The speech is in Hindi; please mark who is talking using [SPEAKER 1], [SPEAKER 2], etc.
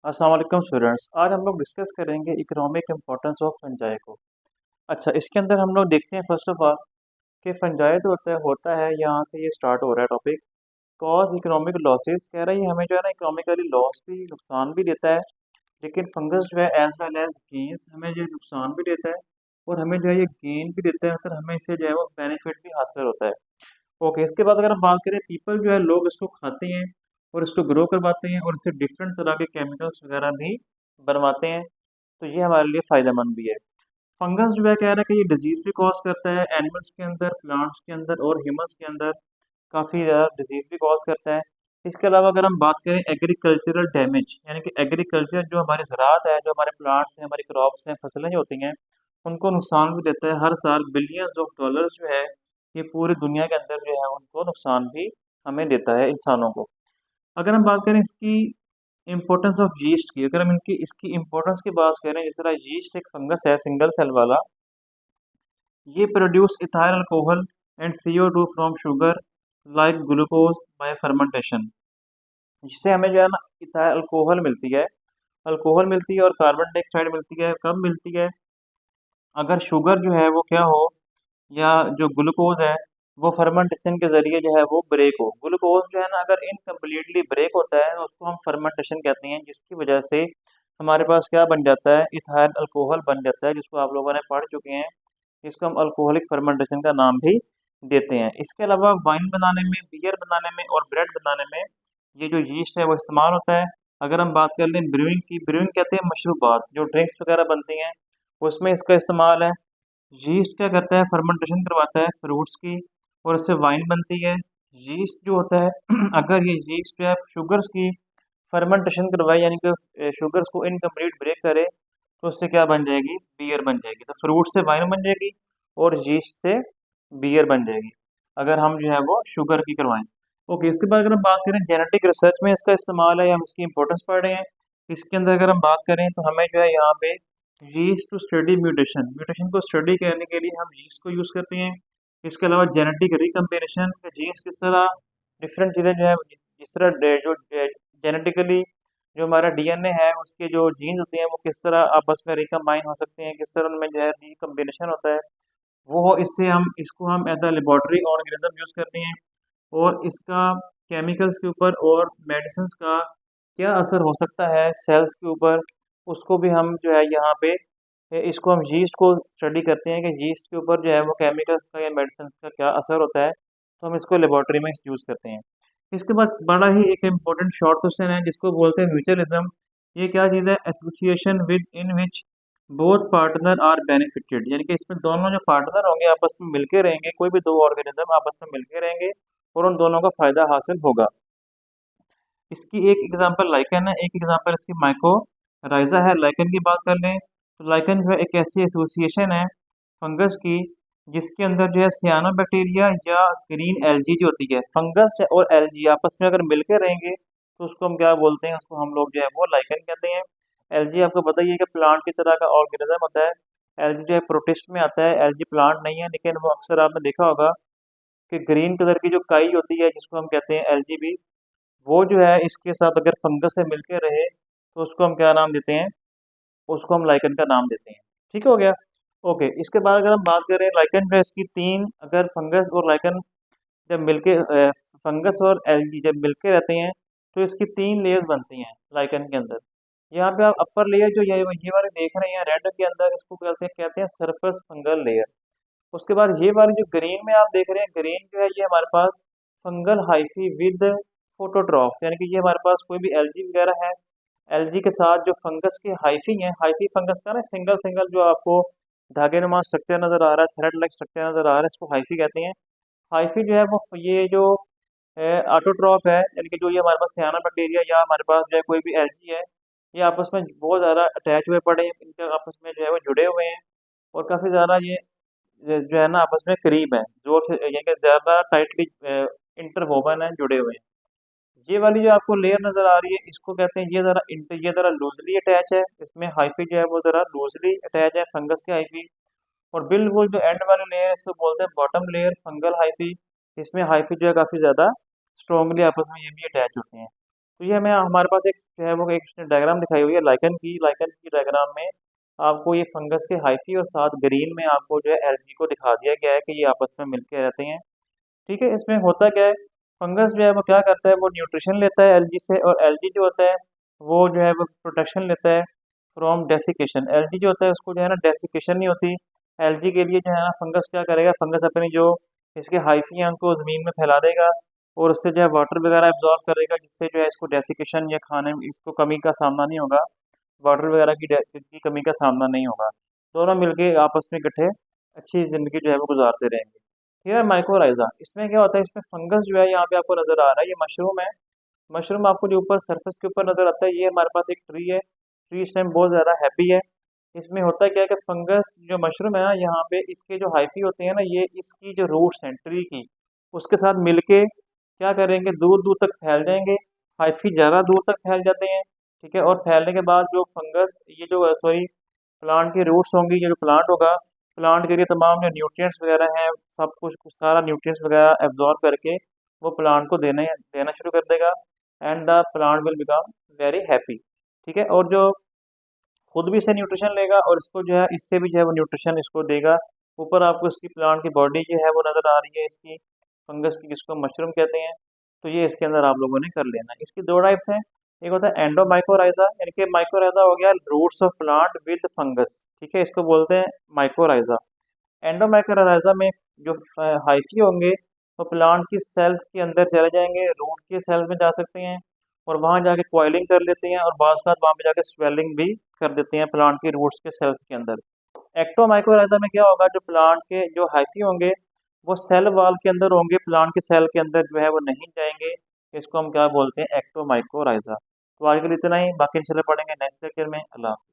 [SPEAKER 1] अस्सलाम वालेकुम स्टूडेंट्स। आज हम लोग डिस्कस करेंगे इकोनॉमिक इम्पोर्टेंस ऑफ फंजाई को। अच्छा, इसके अंदर हम लोग देखते हैं फर्स्ट ऑफ ऑल कि फंजाई तो होता है यहाँ से ये स्टार्ट हो रहा है टॉपिक। कॉज इकोनॉमिक लॉसेस कह रहा है, ये हमें जो है ना इकोनॉमिकली लॉस भी, नुकसान भी देता है। लेकिन फंगस जो है एज वेल एज गेन्स, हमें ये नुकसान भी देता है और हमें जो है ये गेन भी देता है, मतलब हमें इससे जो है वो बेनिफिट भी हासिल होता है। ओके, इसके बाद अगर हम बात करें, पीपल जो है लोग इसको खाते हैं और इसको ग्रो करवाते हैं और इससे डिफरेंट तरह के केमिकल्स वगैरह भी बनवाते हैं, तो ये हमारे लिए फ़ायदेमंद भी है। फंगस जो है कह रहा है कि ये डिजीज़ भी कॉज करता है एनिमल्स के अंदर, प्लांट्स के अंदर और ह्यूमंस के अंदर, काफ़ी ज़्यादा डिजीज़ भी कॉज करता है। इसके अलावा अगर हम बात करें एग्रीकल्चरल डैमेज, यानी कि एग्रीकल्चर जो हमारी ज़राअत है, जो हमारे प्लांट्स हैं, हमारी क्रॉप्स हैं, फसलें जो होती हैं, उनको नुकसान भी देता है। हर साल बिलियंस ऑफ डॉलर्स जो है ये पूरी दुनिया के अंदर जो है उनको नुकसान भी हमें देता है इंसानों को। अगर हम बात करें इसकी इम्पोर्टेंस ऑफ यीस्ट की, अगर हम इनकी इसकी इम्पोर्टेंस की बात करें, जिस तरह यीस्ट एक फंगस है सिंगल सेल वाला, ये produce ethyl alcohol and CO2 from sugar like glucose bye fermentation, जिससे हमें जो है ना इथाइल अल्कोहल मिलती है, और कार्बन डाइऑक्साइड मिलती है। कब मिलती है? अगर शुगर जो है वो क्या हो, या जो ग्लूकोज है वो फर्मेंटेशन के ज़रिए जो है वो ब्रेक हो। ग्लूकोज जो है ना अगर इनकम्प्लीटली ब्रेक होता है तो उसको हम फर्मेंटेशन कहते हैं, जिसकी वजह से हमारे पास क्या बन जाता है, इथाइल अल्कोहल बन जाता है, जिसको आप लोगों ने पढ़ चुके हैं। इसको हम अल्कोहलिक फर्मेंटेशन का नाम भी देते हैं। इसके अलावा वाइन बनाने में, बियर बनाने में और ब्रेड बनाने में ये जो यीस्ट है वो इस्तेमाल होता है। अगर हम बात कर लें ब्रूइंग की, ब्रूइंग कहते हैं मशरूबात, जो ड्रिंक्स वगैरह बनती हैं उसमें इसका इस्तेमाल है। यीस्ट क्या करता है, फर्मेंटेशन करवाता है फ्रूट्स की और उससे वाइन बनती है। यीस्ट जो होता है अगर ये यीस्ट जो है शुगर्स की फर्मेंटेशन करवाए, यानी कि शुगर्स को इनकम्प्लीट ब्रेक करे, तो उससे क्या बन जाएगी, बियर बन जाएगी। तो फ्रूट से वाइन बन जाएगी और यीस्ट से बियर बन जाएगी, अगर हम जो है वो शुगर की करवाएं। ओके, इसके बाद अगर हम बात करें जेनेटिक रिसर्च में इसका इस्तेमाल है या हम इसकी इंपॉर्टेंस पढ़ रहे हैं, इसके अंदर अगर हम बात करें तो हमें जो है यहाँ पे yeast to study mutation, mutation को स्टडी करने के लिए हम यीस्ट को यूज़ करते हैं। इसके अलावा जेनेटिक रिकम्पेरिशन, जीन्स किस तरह डिफरेंट चीज़ें जो है, जिस तरह जो जेनेटिकली जो हमारा डीएनए है उसके जो जीन्स होते हैं वो किस तरह आपस में रिकम्बाइन हो सकते हैं, किस तरह उनमें जो है रिकम्बिनेशन होता है, वो इससे हम इसको हम as a laboratory organism use करते हैं। और इसका केमिकल्स के ऊपर और मेडिसिन्स का क्या असर हो सकता है सेल्स के ऊपर, उसको भी हम जो है यहाँ पे इसको हम यीस्ट को स्टडी करते हैं कि यीस्ट के ऊपर जो है वो केमिकल्स का या मेडिसिन का क्या असर होता है, तो हम इसको लेबॉर्ट्री में यूज़ करते हैं। इसके बाद बड़ा ही एक इम्पोर्टेंट शॉर्ट क्वेश्चन है जिसको बोलते हैं म्यूचुअलिज्म। ये क्या चीज़ है? Association with in which both partner are benefited, यानी कि इसमें दोनों जो पार्टनर होंगे आपस में मिलके रहेंगे, कोई भी दो ऑर्गेनिज्म आपस में मिलके रहेंगे और उन दोनों का फायदा हासिल होगा। इसकी एक एग्जांपल लाइकन है, एक एग्जांपल इसकी माइकोराइजा है। लाइकन की बात कर लें तो लाइकन जो है एक ऐसी एसोसिएशन है फंगस की जिसके अंदर जो है सियानोबैक्टीरिया या ग्रीन एल्गी जो होती है, फंगस और एल्गी आपस में अगर मिलकर रहेंगे तो उसको हम क्या बोलते हैं, उसको हम लोग जो है वो लाइकन कहते हैं। एल्गी आपको पता ही है कि प्लांट की तरह का ऑर्गेनिज्म होता है। एल्गी जो है प्रोटिस्ट में आता है, एल्गी प्लांट नहीं है, लेकिन वो अक्सर आपने देखा होगा कि ग्रीन कलर की जो काई होती है जिसको हम कहते हैं एल्गी, वो जो है इसके साथ अगर फंगस से मिलके रहे तो उसको हम क्या नाम देते हैं, उसको हम लाइकन का नाम देते हैं। ठीक हो गया? ओके, इसके बाद अगर हम बात करें लाइकन जो है इसकी तीन, अगर फंगस और लाइकन जब मिलके फंगस और एल्गी जब मिलके रहते हैं तो इसकी तीन लेयर्स बनती हैं लाइकन के अंदर। यहाँ पे आप अपर लेयर जो ये वाले देख रहे हैं रेड के अंदर, इसको कहते हैं सरफेस फंगल लेयर। उसके बाद ये वाली जो ग्रीन में आप देख रहे हैं, ग्रीन जो है ये हमारे पास फंगल हाइफी विद फोटोट्रॉफ, यानी कि ये हमारे पास कोई भी एल्गी वगैरह है, एल्गी के साथ जो फंगस के हाइफी हैं, हाइफी फंगस का ना सिंगल सिंगल जो आपको धागे नुमा स्ट्रक्चर नजर आ रहा है, थ्रेड लाइक स्ट्रक्चर नजर आ रहा है, इसको हाइफी कहते हैं। हाइफी जो है वो ये जो ऑटोट्रॉफ है, यानी कि जो ये हमारे पास सियाना बैक्टीरिया या हमारे पास जो है कोई भी एल्गी है, ये आपस में बहुत ज़्यादा अटैच हुए पड़े हैं, इनके आपस में जो है वो जुड़े हुए हैं और काफ़ी ज़्यादा ये जो है ना आपस में करीब है, जोर से यानी कि ज़्यादा टाइटली इंटरवोवन है, जुड़े हुए हैं। ये वाली जो आपको लेयर नजर आ रही है इसको कहते हैं, ये ज़रा लूजली अटैच है, इसमें हाइफी जो है वो ज़रा लूजली अटैच है फंगस के हाइफी। और बिल्कुल जो एंड वाली लेयर है इसको बोलते हैं बॉटम लेयर फंगल हाइफी, इसमें हाइफी जो है काफ़ी ज़्यादा स्ट्रॉन्गली आपस में ये भी अटैच होते हैं। तो ये हमें हमारे पास एक जो है वो एक डायग्राम दिखाई हुई है लाइकन की डायग्राम में आपको ये फंगस के हाइफी और साथ ग्रीन में आपको जो है एल्गी को दिखा दिया गया है कि ये आपस में मिलके रहते हैं। ठीक है, इसमें होता क्या है, फंगस जो है वो क्या करता है, वो न्यूट्रिशन लेता है एल्गी से, और एल्गी जो होता है वो जो है वो प्रोटेक्शन लेता है फ्रॉम डेसिकेशन। एल्गी जो होता है उसको जो है ना डेसिकेशन नहीं होती। एल्गी के लिए जो है ना फंगस क्या करेगा, फंगस अपनी जो इसके हाइफी हैं उनको ज़मीन में फैला देगा और उससे जो है वाटर वगैरह एब्जॉर्ब करेगा, जिससे जो है इसको डेसिकेशन या खाने में इसको कमी का सामना नहीं होगा, वाटर वगैरह की कमी का सामना नहीं होगा। दोनों मिलके आपस में इकट्ठे अच्छी ज़िंदगी जो है वो गुजारते रहेंगे। ठीक है, माइक्रोराइजा इसमें क्या होता है, इसमें फंगस जो है यहाँ पे आपको नजर आ रहा है, ये मशरूम है। मशरूम आपको जो ऊपर सरफेस के ऊपर नजर आता है, ये हमारे पास एक ट्री है। ट्री इस टाइम बहुत ज़्यादा हैप्पी है। इसमें होता क्या है कि फंगस जो मशरूम है ना, यहाँ पे इसके जो हाइफी होते हैं ना, ये इसकी जो रूट्स हैं ट्री की, उसके साथ मिलके क्या करेंगे, दूर दूर तक फैल जाएंगे। हाइफी ज़्यादा दूर तक फैल जाते हैं। ठीक है, और फैलने के बाद जो फंगस ये जो सॉरी प्लांट की रूट्स होंगी, ये जो प्लांट होगा, प्लांट के लिए तमाम जो न्यूट्रिएंट्स वगैरह हैं, सब कुछ सारा न्यूट्रिएंट्स वगैरह एब्जॉर्ब करके वो प्लांट को देने देना शुरू कर देगा, and the plant will become very happy. ठीक है, और जो खुद भी इससे न्यूट्रिशन लेगा और इसको जो है इससे भी जो है वो न्यूट्रिशन इसको देगा। ऊपर आपको इसकी प्लांट की बॉडी जो है वो नज़र आ रही है इसकी फंगस की, जिसको मशरूम कहते हैं। तो ये इसके अंदर आप लोगों ने कर लेना है। इसकी दो टाइप्स हैं, एक होता है एंडोमाइकोराइजा, यानी कि माइकोराइजा हो गया roots of plant with fungus. ठीक है, इसको बोलते हैं माइकोराइजा। एंडोमाइकोराइजा में जो हाइफी होंगे वो प्लांट की सेल्स के अंदर चले जाएंगे, रूट के सेल्स में जा सकते हैं और वहाँ जाके क्वाइलिंग कर लेते हैं, और बाद वहाँ पे जाके स्वेलिंग भी कर देते हैं प्लांट की रूट्स के सेल्स के अंदर। एक्टोमाइकोराइजा में क्या होगा, जो प्लांट के जो हाइफी होंगे वो सेल वॉल के अंदर होंगे, प्लांट के सेल के अंदर जो है वो नहीं जाएंगे। इसको हम क्या बोलते हैं, एक्टोमाइकोराइजा। तो आज के लिए इतना ही, बाकी इंशाल्लाह पढ़ेंगे नेक्स्ट लेक्चर में। अल्लाह हाफ़िज़।